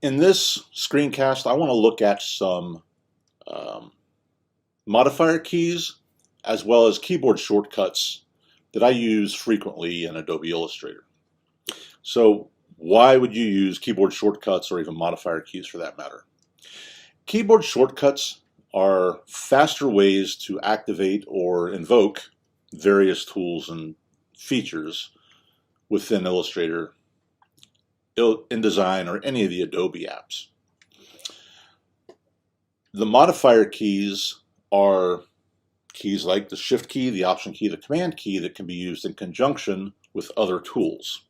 In this screencast, I want to look at some um, modifier keys as well as keyboard shortcuts that I use frequently in Adobe Illustrator. So why would you use keyboard shortcuts or even modifier keys for that matter? Keyboard shortcuts are faster ways to activate or invoke various tools and features within Illustrator, InDesign, or any of the Adobe apps. The modifier keys are keys like the Shift key, the Option key, the Command key that can be used in conjunction with other tools.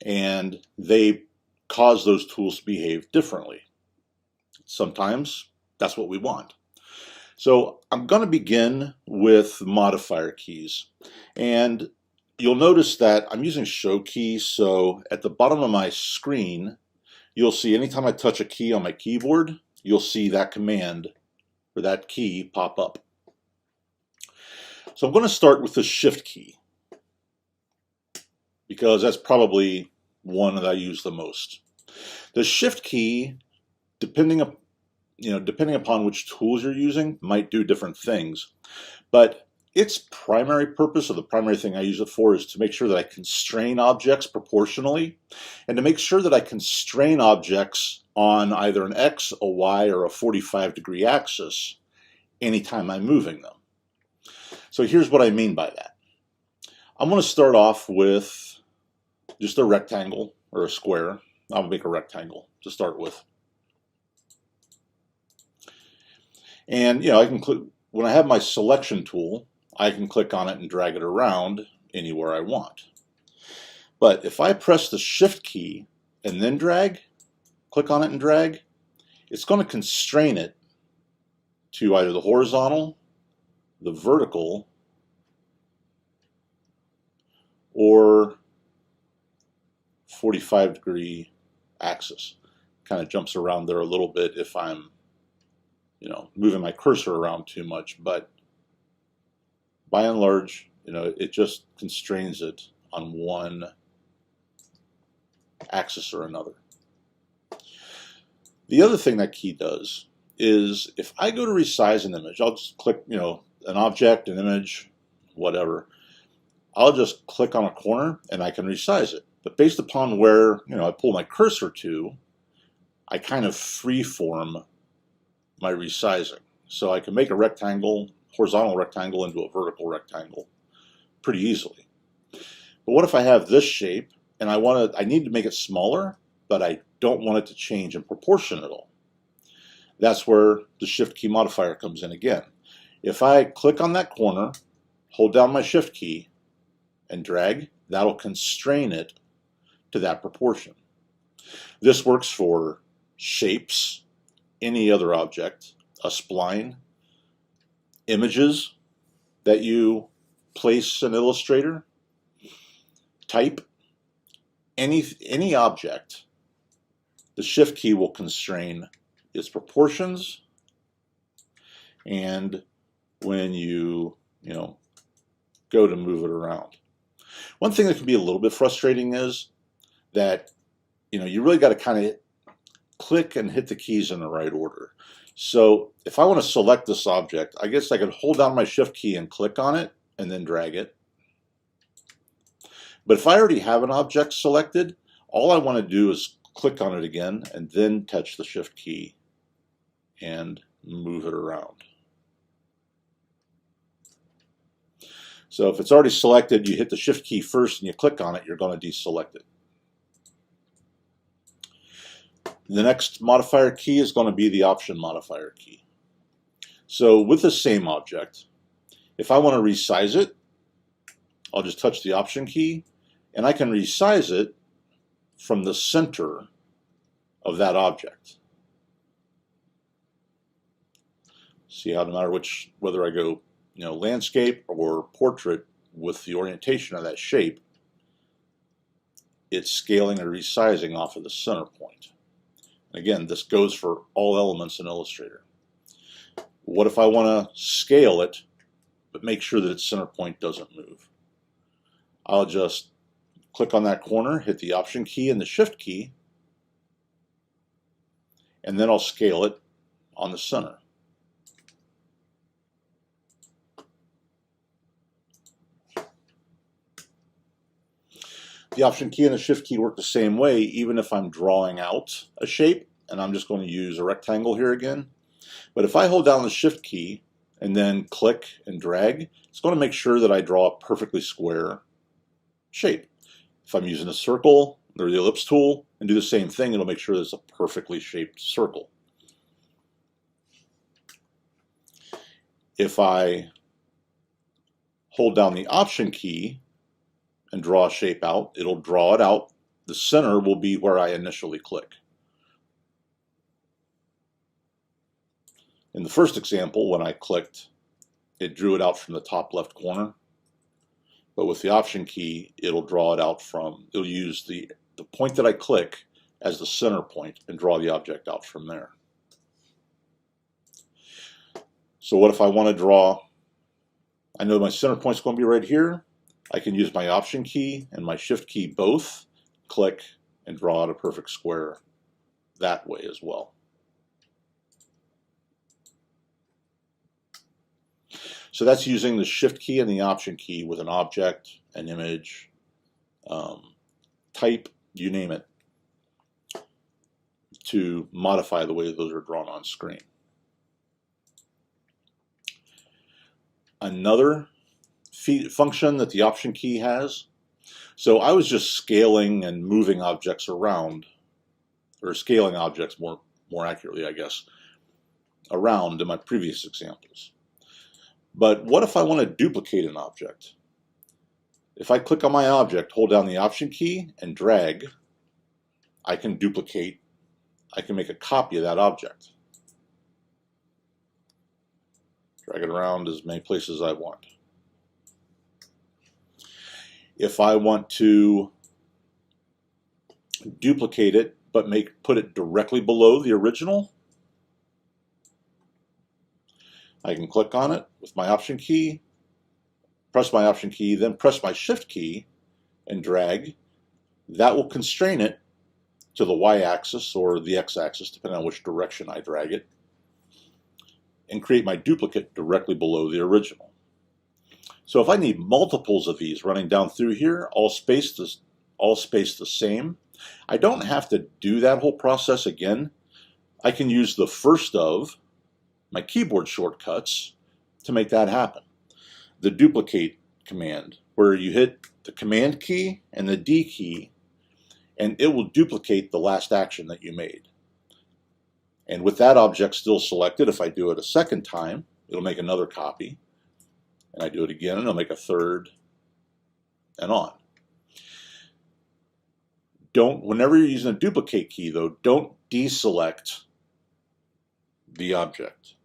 And they cause those tools to behave differently. Sometimes that's what we want. So I'm going to begin with modifier keys. And you'll notice that I'm using show keys, so at the bottom of my screen, you'll see anytime I touch a key on my keyboard, you'll see that command or that key pop up. So I'm going to start with the Shift key because that's probably one that I use the most. The Shift key, depending upon which tools you're using, might do different things, but its primary purpose, or the primary thing I use it for, is to make sure that I constrain objects proportionally and to make sure that I constrain objects on either an X, a Y, or a 45-degree axis anytime I'm moving them. So here's what I mean by that. I'm going to start off with just a rectangle or a square. I'll make a rectangle to start with. And I can click, when I have my selection tool, I can click on it and drag it around anywhere I want. But if I press the Shift key and then drag, click on it and drag, it's going to constrain it to either the horizontal, the vertical, or 45-degree axis. Kind of jumps around there a little bit if I'm moving my cursor around too much, but by and large, it just constrains it on one axis or another. The other thing that key does is if I go to resize an image, I'll just click, an object, an image, whatever. I'll just click on a corner and I can resize it. But based upon where, I pull my cursor to, I kind of freeform my resizing. So I can make a rectangle, horizontal rectangle, into a vertical rectangle pretty easily. But what if I have this shape and I need to make it smaller, but I don't want it to change in proportion at all? That's where the Shift key modifier comes in again. If I click on that corner, hold down my Shift key, and drag, that'll constrain it to that proportion. This works for shapes, any other object, a spline, images that you place in Illustrator, type, any object. The Shift key will constrain its proportions, and when you go to move it around. One thing that can be a little bit frustrating is that you really got to kind of click and hit the keys in the right order. So if I want to select this object, I guess I could hold down my Shift key and click on it and then drag it. But if I already have an object selected, all I want to do is click on it again and then touch the Shift key and move it around. So if it's already selected, you hit the Shift key first and you click on it, you're going to deselect it. The next modifier key is going to be the Option modifier key. So with the same object, if I want to resize it, I'll just touch the Option key, and I can resize it from the center of that object. See how no matter whether I go landscape or portrait with the orientation of that shape, it's scaling or resizing off of the center point. Again, this goes for all elements in Illustrator. What if I want to scale it, but make sure that its center point doesn't move? I'll just click on that corner, hit the Option key and the Shift key, and then I'll scale it on the center. The Option key and the Shift key work the same way, even if I'm drawing out a shape, and I'm just going to use a rectangle here again. But if I hold down the Shift key and then click and drag, it's going to make sure that I draw a perfectly square shape. If I'm using a circle or the ellipse tool and do the same thing, it'll make sure that it's a perfectly shaped circle. If I hold down the Option key and draw a shape out, it'll draw it out. The center will be where I initially click. In the first example, when I clicked, it drew it out from the top left corner. But with the Option key, it'll draw it out from, it'll use the point that I click as the center point and draw the object out from there. So what if I want to draw, I know my center point's going to be right here. I can use my Option key and my Shift key both, click, and draw out a perfect square that way as well. So that's using the Shift key and the Option key with an object, an image, type, you name it, to modify the way those are drawn on screen. Another function that the Option key has, so I was just scaling and moving objects around, or scaling objects more accurately, I guess, around in my previous examples. But what if I want to duplicate an object? If I click on my object, hold down the Option key, and drag, I can duplicate, I can make a copy of that object. Drag it around as many places as I want. If I want to duplicate it, but put it directly below the original, I can click on it with my Option key, press my Option key, then press my Shift key and drag. That will constrain it to the Y-axis or the X-axis, depending on which direction I drag it, and create my duplicate directly below the original. So if I need multiples of these running down through here, all spaced the same, I don't have to do that whole process again. I can use the first of my keyboard shortcuts to make that happen. The duplicate command, where you hit the Command key and the D key, and it will duplicate the last action that you made. And with that object still selected, if I do it a second time, it'll make another copy. And I do it again, and it'll make a third, and on. Whenever you're using a duplicate key, though, don't deselect the object.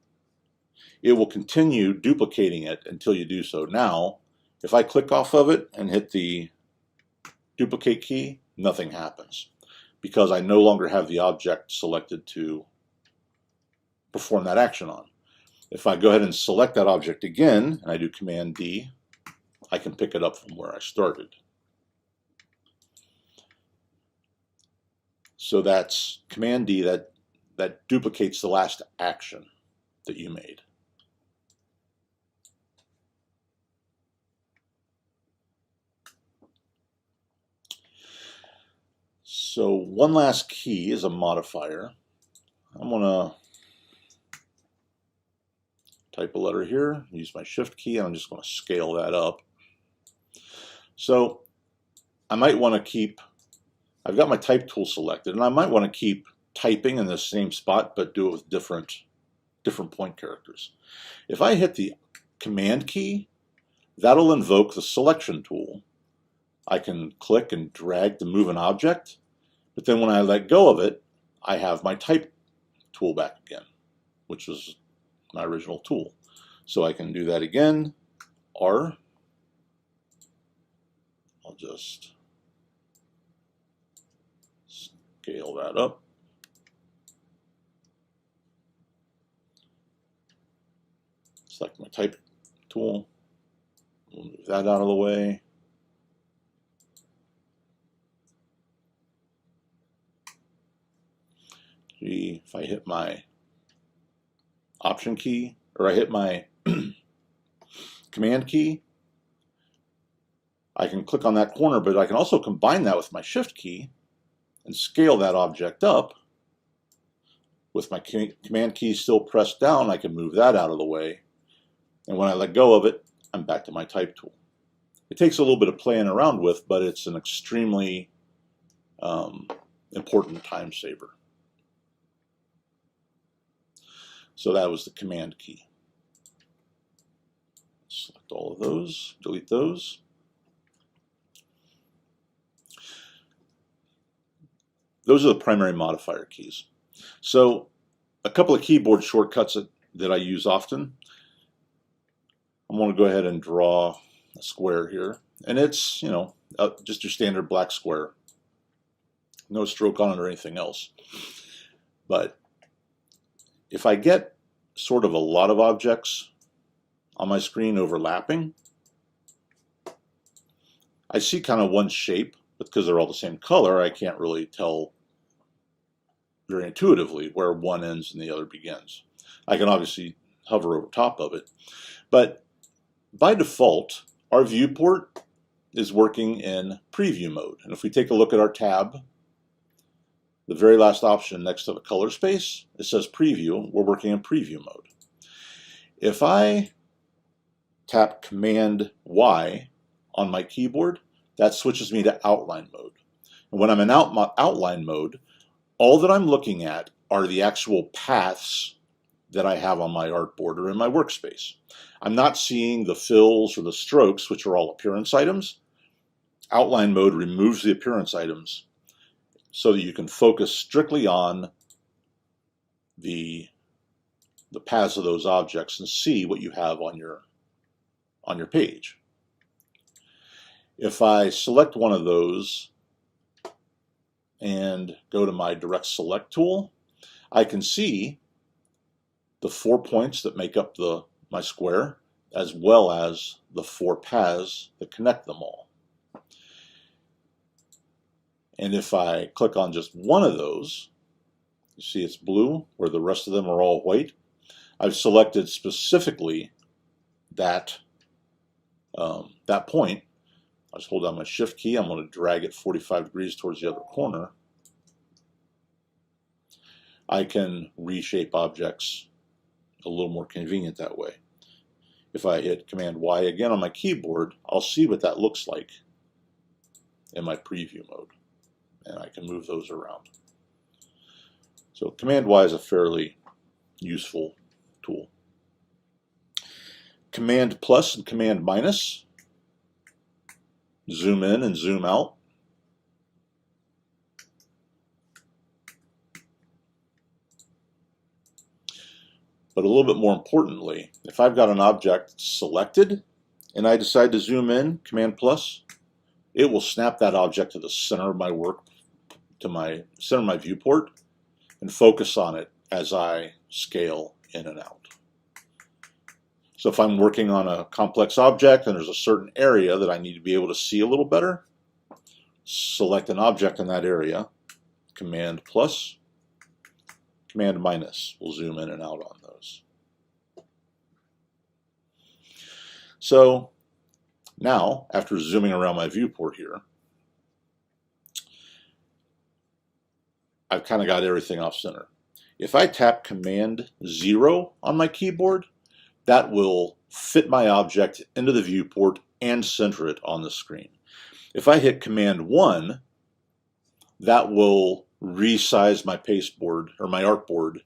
It will continue duplicating it until you do so. Now, if I click off of it and hit the duplicate key, nothing happens, because I no longer have the object selected to perform that action on. If I go ahead and select that object again, and I do Command D, I can pick it up from where I started. So that's Command D, that duplicates the last action that you made. So one last key is a modifier. I'm going to type a letter here, use my Shift key, and I'm just going to scale that up. So I might want to keep, I've got my type tool selected, and I might want to keep typing in the same spot, but do it with different point characters. If I hit the Command key, that'll invoke the selection tool. I can click and drag to move an object, but then when I let go of it, I have my type tool back again, which was my original tool. So I can do that again, R. I'll just scale that up. Select my type tool, we'll move that out of the way. See, if I hit my Option key, or I hit my Command key, I can click on that corner, but I can also combine that with my Shift key and scale that object up. With my Command key still pressed down, I can move that out of the way. And when I let go of it, I'm back to my Type tool. It takes a little bit of playing around with, but it's an extremely important time saver. So that was the Command key. Select all of those, delete those. Those are the primary modifier keys. So a couple of keyboard shortcuts that I use often. I'm going to go ahead and draw a square here. And it's, just your standard black square. No stroke on it or anything else. But if I get sort of a lot of objects on my screen overlapping, I see kind of one shape, but because they're all the same color, I can't really tell very intuitively where one ends and the other begins. I can obviously hover over top of it, but by default, our viewport is working in preview mode. And if we take a look at our tab, the very last option next to the color space, it says preview. We're working in preview mode. If I tap Command Y on my keyboard, that switches me to outline mode. And when I'm in outline mode, all that I'm looking at are the actual paths that I have on my artboard or in my workspace. I'm not seeing the fills or the strokes, which are all appearance items. Outline mode removes the appearance items so that you can focus strictly on the paths of those objects and see what you have on your page. If I select one of those and go to my direct select tool, I can see the 4 points that make up my square, as well as the 4 paths that connect them all. And if I click on just one of those, you see it's blue, where the rest of them are all white. I've selected specifically that point. I'll just hold down my Shift key. I'm going to drag it 45 degrees towards the other corner. I can reshape objects a little more convenient that way. If I hit Command Y again on my keyboard, I'll see what that looks like in my preview mode. And I can move those around. So Command Y is a fairly useful tool. Command plus and Command minus, zoom in and zoom out. But a little bit more importantly, if I've got an object selected and I decide to zoom in, Command plus, it will snap that object to the center of my work, to my center of my viewport, and focus on it as I scale in and out. So if I'm working on a complex object and there's a certain area that I need to be able to see a little better, select an object in that area, Command plus, Command minus will zoom in and out on those. So now, after zooming around my viewport here, I've kind of got everything off center. If I tap Command 0 on my keyboard, that will fit my object into the viewport and center it on the screen. If I hit Command 1, that will resize my pasteboard or my artboard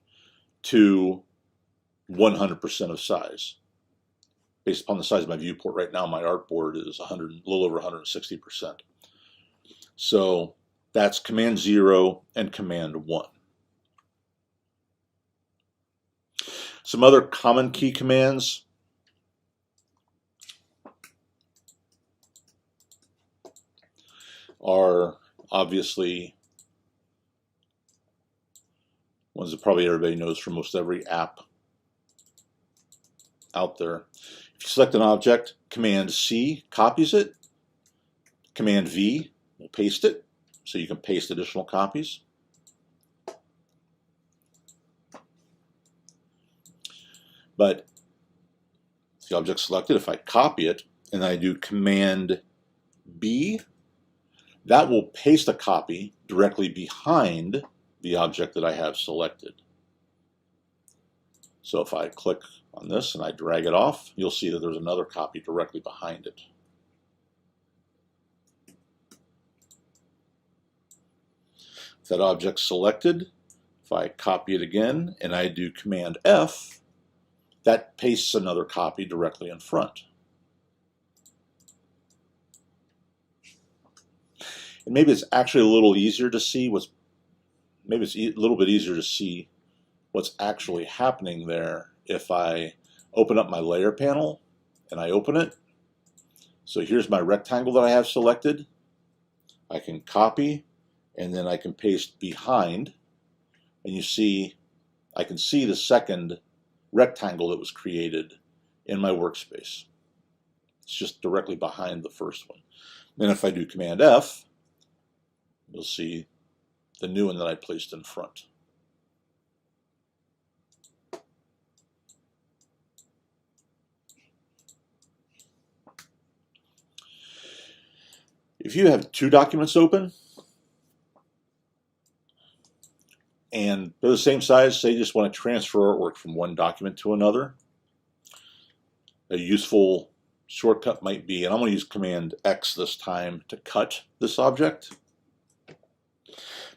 to 100% of size. Based upon the size of my viewport right now, my artboard is a little over 160%. So that's Command 0 and Command 1. Some other common key commands are obviously ones that probably everybody knows from most every app out there. If you select an object, Command C copies it. Command V will paste it, so you can paste additional copies. But the object selected, if I copy it and I do Command B, that will paste a copy directly behind the object that I have selected. So if I click on this and I drag it off, you'll see that there's another copy directly behind it. With that object selected, if I copy it again and I do Command F, that pastes another copy directly in front. And maybe it's actually a little easier to see what's actually happening there if I open up my layer panel and I open it. So here's my rectangle that I have selected. I can copy and then I can paste behind, and you see I can see the second rectangle that was created in my workspace. It's just directly behind the first one. Then if I do Command F, you'll see the new one that I placed in front. If you have two documents open and they're the same size, say you just want to transfer artwork from one document to another, a useful shortcut might be, and I'm going to use Command X this time to cut this object.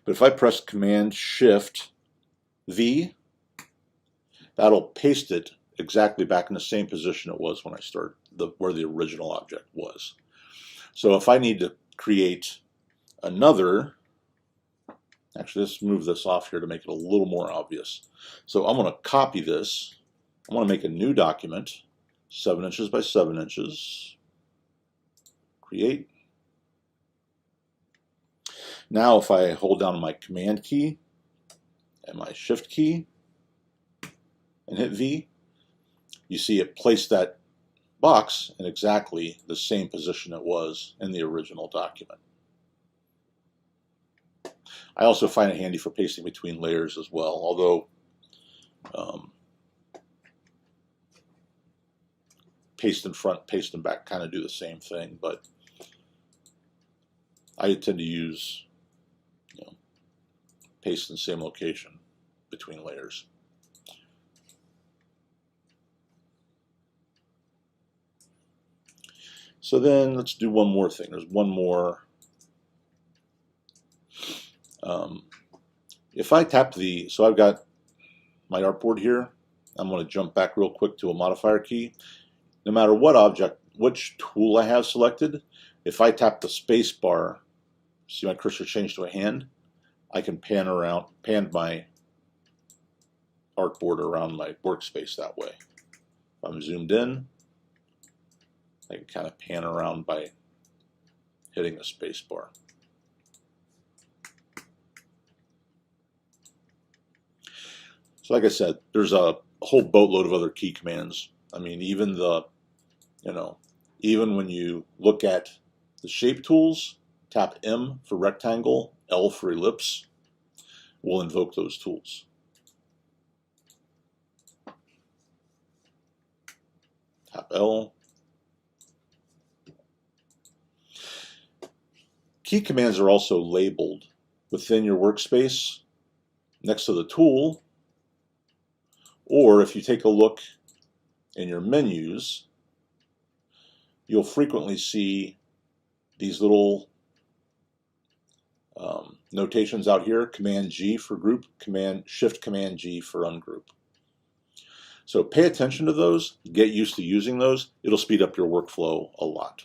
But if I press Command Shift V, that'll paste it exactly back in the same position it was when I started, where the original object was. So if I need to create another, actually let's move this off here to make it a little more obvious. So I'm going to copy this. I want to make a new document, 7 inches by 7 inches. Create. Now if I hold down my Command key and my Shift key and hit V, you see it placed that box in exactly the same position it was in the original document. I also find it handy for pasting between layers as well, although paste in front, paste in back kind of do the same thing, but I tend to use paste in the same location between layers. So then let's do one more thing. There's one more. If I tap so I've got my artboard here. I'm going to jump back real quick to a modifier key. No matter what object, which tool I have selected, if I tap the space bar, see my cursor change to a hand, I can pan my artboard around my workspace that way. If I'm zoomed in, I can kind of pan around by hitting the space bar. So like I said, there's a whole boatload of other key commands. I mean, even even when you look at the shape tools, tap M for rectangle, L for ellipse, will invoke those tools. Tap L. Key commands are also labeled within your workspace next to the tool, or if you take a look in your menus, you'll frequently see these little notations out here, Command G for group, Shift Command G for ungroup. So pay attention to those, get used to using those. It'll speed up your workflow a lot.